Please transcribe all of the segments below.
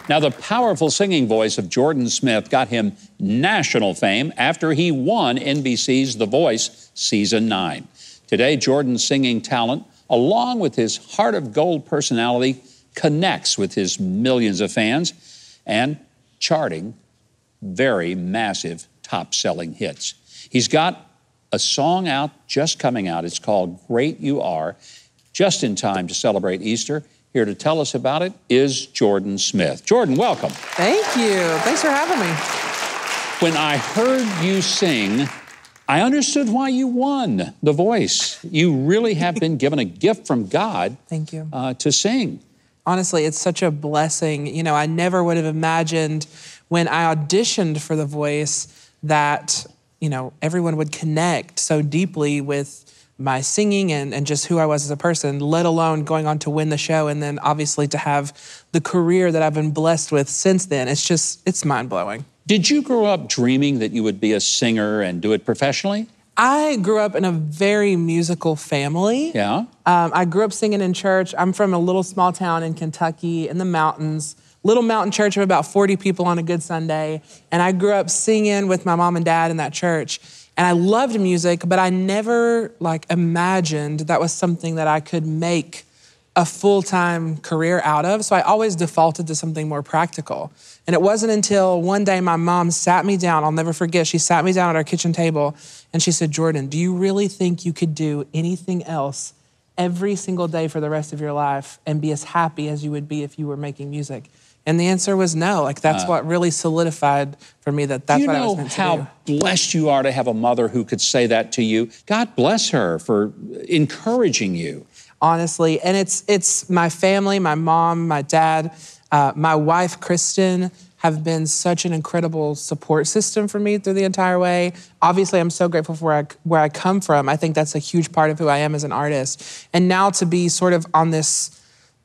Now, the powerful singing voice of Jordan Smith got him national fame after he won NBC's The Voice Season 9. Today, Jordan's singing talent, along with his heart of gold personality, connects with his millions of fans and charting very massive top-selling hits. He's got a song out, just coming out. It's called Great You Are, just in time to celebrate Easter. Here to tell us about it is Jordan Smith. Jordan, welcome. Thank you. Thanks for having me. When I heard you sing, I understood why you won The Voice. You really have been given a gift from God. Thank you. To sing. Honestly, it's such a blessing. You know, I never would have imagined when I auditioned for The Voice that, you know, everyone would connect so deeply with my singing and just who I was as a person, let alone going on to win the show and then obviously to have the career that I've been blessed with since then. It's mind-blowing. Did you grow up dreaming that you would be a singer and do it professionally? I grew up in a very musical family. Yeah? I grew up singing in church. I'm from a little small town in Kentucky in the mountains, little mountain church of about 40 people on a good Sunday. And I grew up singing with my mom and dad in that church. And I loved music, but I never imagined that was something that I could make a full-time career out of. So I always defaulted to something more practical. And it wasn't until one day my mom sat me down, I'll never forget, she sat me down at our kitchen table and she said, Jordan, do you really think you could do anything else every single day for the rest of your life and be as happy as you would be if you were making music? And the answer was no. That's what really solidified for me that's what I was meant to do. You know how blessed you are to have a mother who could say that to you? God bless her for encouraging you. Honestly, and it's my family, my mom, my dad, my wife, Kristen, have been such an incredible support system for me through the entire way. Obviously, I'm so grateful for where I come from. I think that's a huge part of who I am as an artist. And now to be sort of on this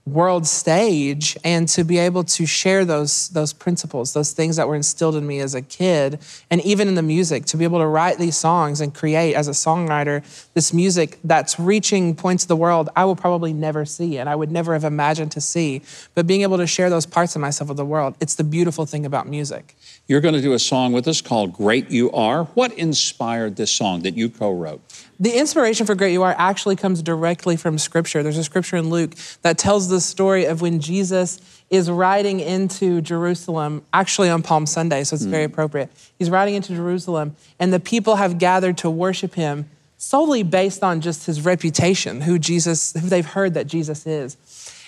world stage and to be able to share those principles, those things that were instilled in me as a kid, and even in the music, to be able to write these songs and create as a songwriter this music that's reaching points of the world I will probably never see and I would never have imagined to see, but being able to share those parts of myself with the world, it's the beautiful thing about music. You're going to do a song with us called Great You Are. What inspired this song that you co-wrote? The inspiration for Great You Are actually comes directly from Scripture. There's a scripture in Luke that tells the story of when Jesus is riding into Jerusalem, actually on Palm Sunday, so it's very appropriate. He's riding into Jerusalem, and the people have gathered to worship him solely based on just his reputation, who they've heard that Jesus is.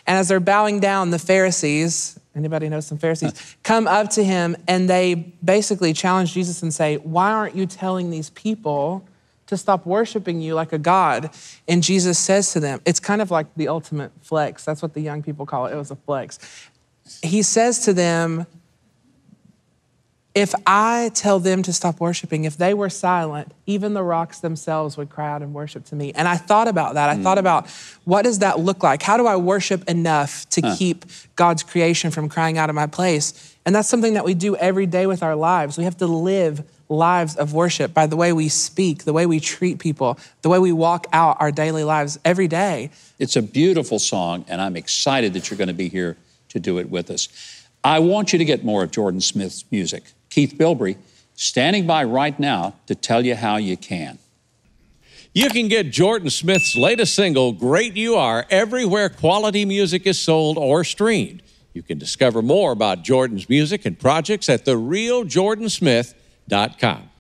And as they're bowing down, the Pharisees, anybody know some Pharisees, come up to him and they basically challenge Jesus and say, why aren't you telling these people to stop worshiping you like a god? And Jesus says to them, it's kind of like the ultimate flex. That's what the young people call it. It was a flex. He says to them, if I tell them to stop worshiping, if they were silent, even the rocks themselves would cry out and worship to me. And I thought about that. I thought about, what does that look like? How do I worship enough to keep God's creation from crying out in my place? And that's something that we do every day with our lives. We have to live lives of worship by the way we speak, the way we treat people, the way we walk out our daily lives every day. It's a beautiful song, and I'm excited that you're going to be here to do it with us. I want you to get more of Jordan Smith's music. Keith Bilbrey standing by right now to tell you how you can. You can get Jordan Smith's latest single, Great You Are, everywhere quality music is sold or streamed. You can discover more about Jordan's music and projects at therealjordansmith.com.